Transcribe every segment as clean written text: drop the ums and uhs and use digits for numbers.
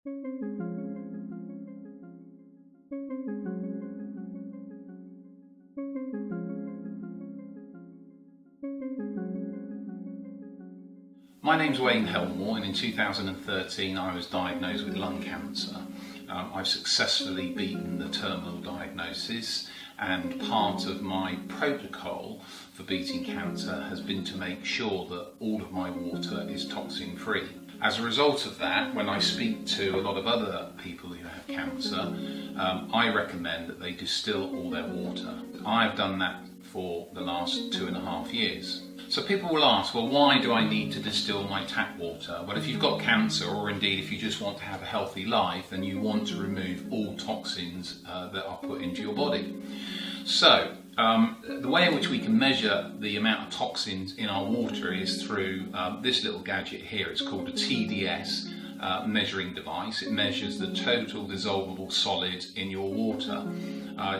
My name's Wayne Helmore, and in 2013 I was diagnosed with lung cancer. I've successfully beaten the terminal diagnosis, and part of my protocol for beating cancer has been to make sure that all of my water is toxin free. As a result of that, when I speak to a lot of other people who have cancer, I recommend that they distill all their water. I've done that for the last 2.5 years. So people will ask, well, why do I need to distill my tap water? Well, if you've got cancer, or indeed if you just want to have a healthy life and you want to remove all toxins that are put into your body. So the way in which we can measure the amount of toxins in our water is through this little gadget here. It's called a Tds Measuring Device. It measures the total dissolvable solid in your water.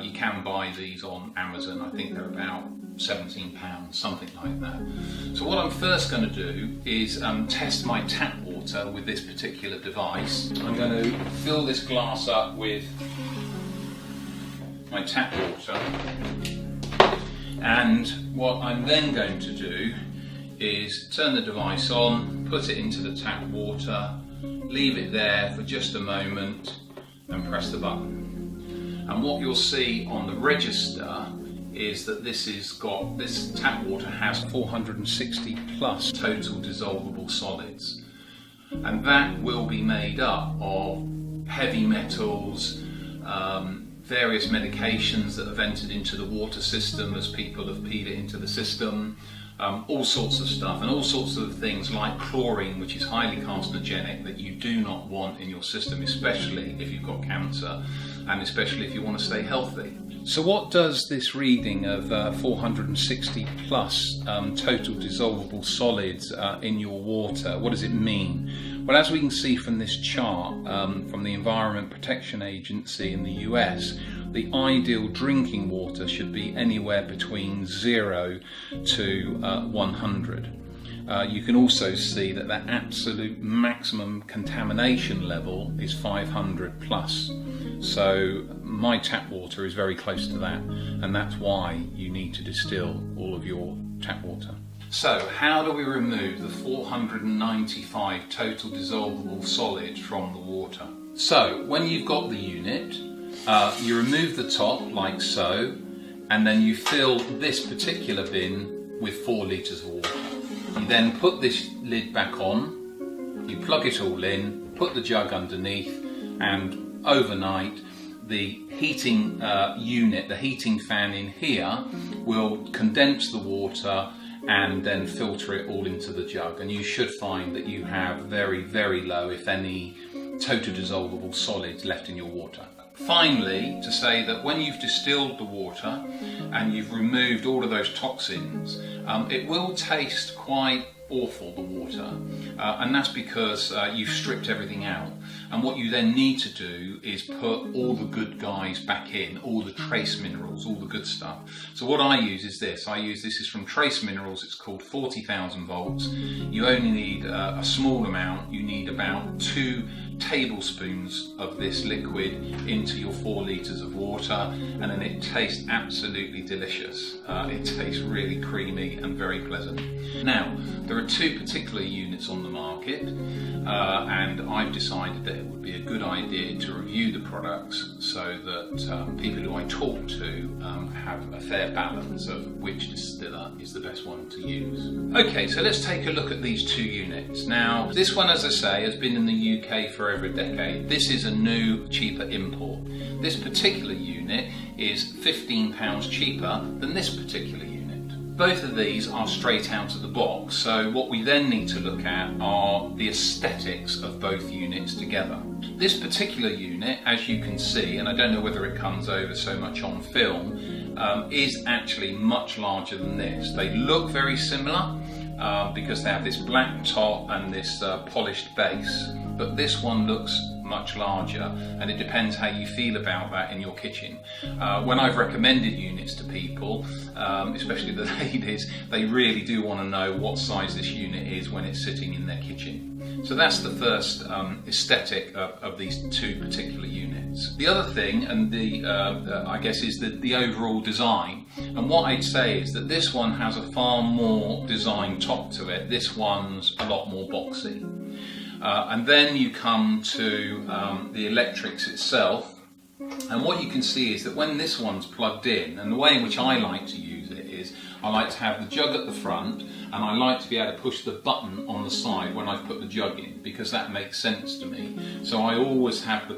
You can buy these on Amazon. I think they're about £17, something like that. So what I'm first going to do is test my tap water with this particular device. I'm going to fill this glass up with my tap water, and what I'm then going to do is turn the device on, put it into the tap water, leave it there for just a moment and press the button. And what you'll see on the register is that this tap water has 460 plus total dissolvable solids, and that will be made up of heavy metals, various medications that have entered into the water system as people have peed it into the system, all sorts of stuff, and all sorts of things like chlorine, which is highly carcinogenic, that you do not want in your system, especially if you've got cancer and especially if you want to stay healthy. So what does this reading of 460 plus total dissolvable solids in your water, what does it mean? Well, as we can see from this chart from the Environment Protection Agency in the US, the ideal drinking water should be anywhere between 0 to 100. You can also see that the absolute maximum contamination level is 500 plus. So my tap water is very close to that, and that's why you need to distill all of your tap water. So how do we remove the 495 total dissolvable solid from the water? So when you've got the unit, you remove the top like so, and then you fill this particular bin with 4 litres of water. You then put this lid back on, you plug it all in, put the jug underneath, and overnight the heating unit, the heating fan in here, will condense the water and then filter it all into the jug, and you should find that you have very, very low, if any, total dissolvable solids left in your water. Finally, to say that when you've distilled the water and you've removed all of those toxins, it will taste quite awful, the water, and that's because you've stripped everything out, and what you then need to do is put all the good guys back in, all the trace minerals, all the good stuff. So what I use is this. This is from Trace Minerals. It's called 40,000 volts. You only need a small amount. You need about 2 tablespoons of this liquid into your 4 litres of water, and then it tastes absolutely delicious. It tastes really creamy and very pleasant. Now, there are 2 particular units on the market, and I've decided that it would be a good idea to review the products so that people who I talk to have a fair balance of which distiller is the best one to use. Okay, so let's take a look at these 2 units. Now, this one, as I say, has been in the UK for over a decade. This is a new, cheaper import. This particular unit is £15 cheaper than this particular unit. Both of these are straight out of the box, so what we then need to look at are the aesthetics of both units together. This particular unit, as you can see, and I don't know whether it comes over so much on film, is actually much larger than this. They look very similar because they have this black top and this polished base, but this one looks much larger, and it depends how you feel about that in your kitchen. When I've recommended units to people, especially the ladies, they really do want to know what size this unit is when it's sitting in their kitchen. So that's the first aesthetic of these two particular units. The other thing, and I guess, is the overall design. And what I'd say is that this one has a far more design top to it. This one's a lot more boxy. And then you come to the electrics itself. And what you can see is that when this one's plugged in, and the way in which I like to use it is, I like to have the jug at the front, and I like to be able to push the button on the side when I've put the jug in, because that makes sense to me. So I always have the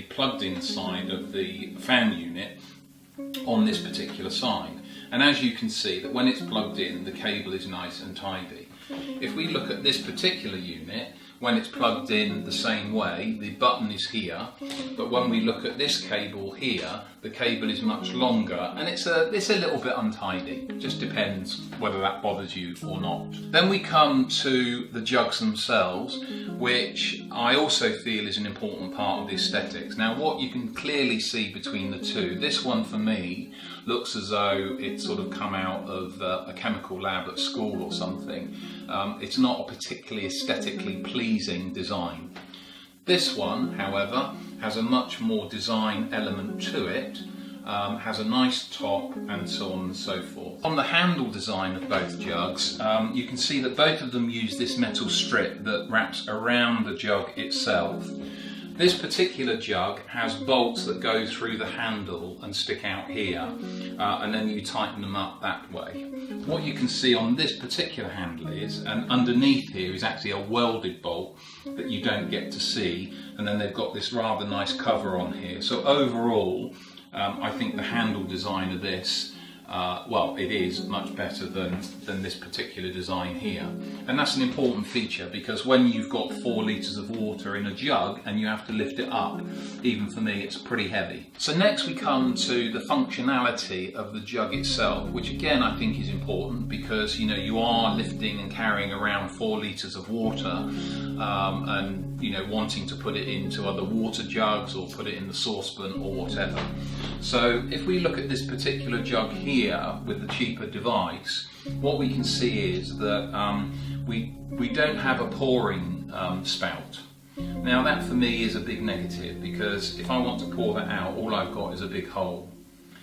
plugged in side of the fan unit on this particular side. And as you can see, that when it's plugged in, the cable is nice and tidy. If we look at this particular unit, when it's plugged in the same way, the button is here, but when we look at this cable here, the cable is much longer, and it's a little bit untidy. It just depends whether that bothers you or not. Then we come to the jugs themselves, which I also feel is an important part of the aesthetics. Now, what you can clearly see between the two, this one for me looks as though it's sort of come out of a chemical lab at school or something. It's not a particularly aesthetically pleasing design. This one, however, has a much more design element to it, has a nice top, and so on and so forth. On the handle design of both jugs, you can see that both of them use this metal strip that wraps around the jug itself. This particular jug has bolts that go through the handle and stick out here, and then you tighten them up that way. What you can see on this particular handle is, and underneath here is actually a welded bolt that you don't get to see, and then they've got this rather nice cover on here. So overall, I think the handle design of this, well, it is much better than this particular design here. And that's an important feature, because when you've got 4 litres of water in a jug and you have to lift it up, even for me, it's pretty heavy. So next we come to the functionality of the jug itself, which again I think is important, because you are lifting and carrying around 4 litres of water, and wanting to put it into other water jugs or put it in the saucepan or whatever. So if we look at this particular jug here with the cheaper device, what we can see is that we don't have a pouring spout. Now that for me is a big negative, because if I want to pour that out, all I've got is a big hole.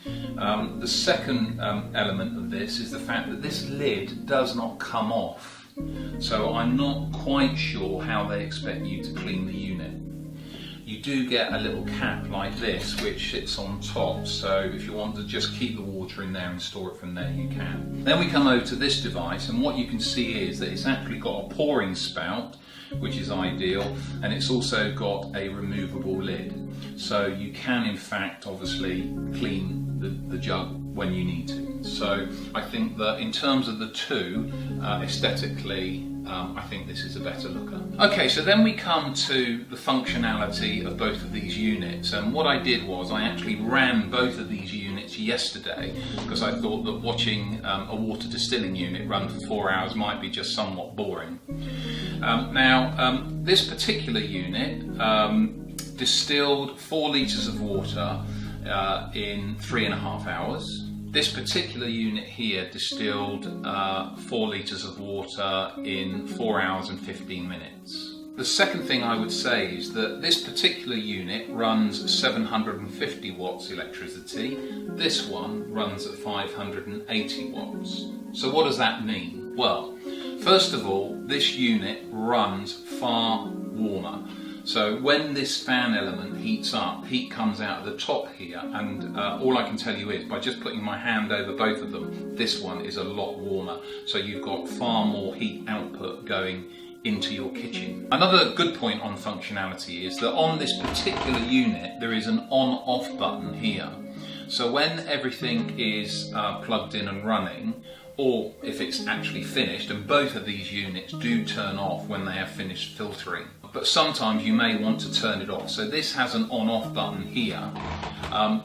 The second element of this is the fact that this lid does not come off. So I'm not quite sure how they expect you to clean the unit. You do get a little cap like this which sits on top, so if you want to just keep the water in there and store it from there, you can. Then we come over to this device, and what you can see is that it's actually got a pouring spout, which is ideal, and it's also got a removable lid. So you can in fact obviously clean the jug when you need to. So I think that in terms of the two, aesthetically, I think this is a better looker. Okay, so then we come to the functionality of both of these units, and what I did was I actually ran both of these units yesterday, because I thought that watching a water distilling unit run for 4 hours might be just somewhat boring. This particular unit distilled 4 litres of water in 3.5 hours. This particular unit here distilled 4 litres of water in 4 hours and 15 minutes. The second thing I would say is that this particular unit runs 750 watts electricity. This one runs at 580 watts. So what does that mean? Well, first of all, this unit runs far warmer. So when this fan element heats up, heat comes out of the top here, and all I can tell you is, by just putting my hand over both of them, this one is a lot warmer. So you've got far more heat output going into your kitchen. Another good point on functionality is that on this particular unit, there is an on-off button here. So when everything is plugged in and running, or if it's actually finished, and both of these units do turn off when they have finished filtering, but sometimes you may want to turn it off. So this has an on-off button here.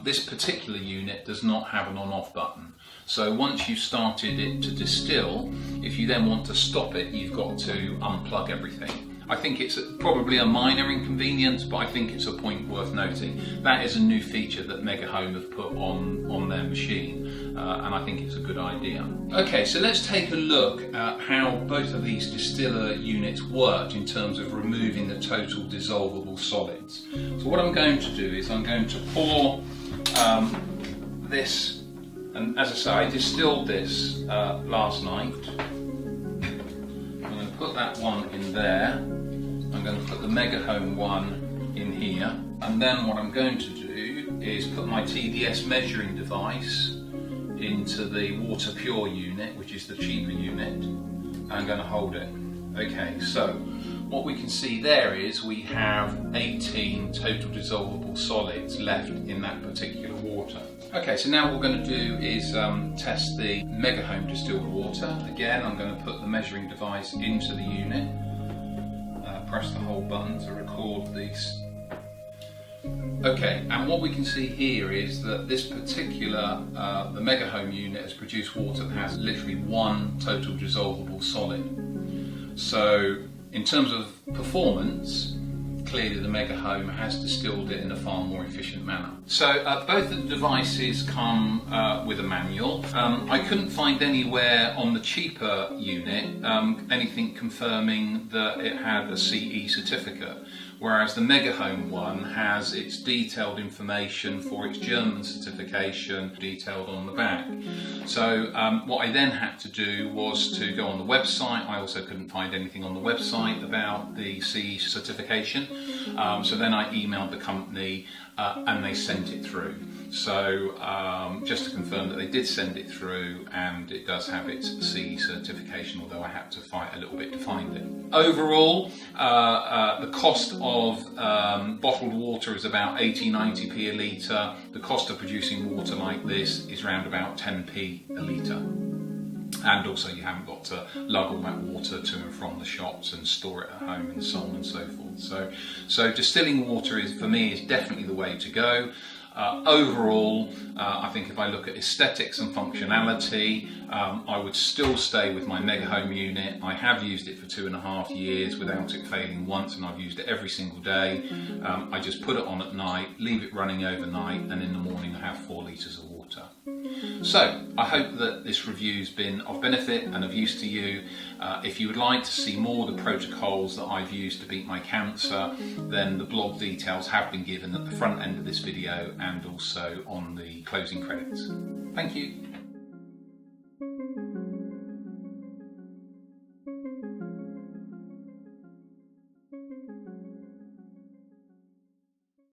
This particular unit does not have an on-off button. So once you've started it to distill, if you then want to stop it, you've got to unplug everything. I think it's probably a minor inconvenience, but I think it's a point worth noting. That is a new feature that Megahome have put on their machine, and I think it's a good idea. Okay, so let's take a look at how both of these distiller units worked in terms of removing the total dissolvable solids. So what I'm going to do is I'm going to pour this, and as I say, I distilled this last night. I'm going to put that one in there. I'm going to put the Megahome one in here, and then what I'm going to do is put my Tds Measuring Device into the water pure unit, which is the cheaper unit, and I'm going to hold it. Okay, so what we can see there is we have 18 total dissolvable solids left in that particular water. Okay, so now what we're going to do is test the Megahome distilled water. Again, I'm going to put the measuring device into the unit, press the hold button to record these. Okay, and what we can see here is that this particular, the Megahome unit has produced water that has literally one total dissolvable solid. So in terms of performance, clearly the Megahome has distilled it in a far more efficient manner. So both of the devices come with a manual. I couldn't find anywhere on the cheaper unit anything confirming that it had a CE certificate, whereas the Megahome one has its detailed information for its German certification detailed on the back. So what I then had to do was to go on the website. I also couldn't find anything on the website about the CE certification. So then I emailed the company and they sent it through. So just to confirm that they did send it through, and it does have its CE certification, although I had to fight a little bit to find it. Overall, the cost of bottled water is about 80-90p a litre. The cost of producing water like this is around about 10p a litre. And also you haven't got to lug all that water to and from the shops and store it at home and so on and so forth. So distilling water is, for me, is definitely the way to go. Overall, I think if I look at aesthetics and functionality, I would still stay with my Megahome unit. I have used it for 2.5 years without it failing once, and I've used it every single day. I just put it on at night, leave it running overnight, and in the morning I have 4 litres of water. So I hope that this review's been of benefit and of use to you. If you would like to see more of the protocols that I've used to beat my cancer, then the blog details have been given at the front end of this video and also on the closing credits. Thank you.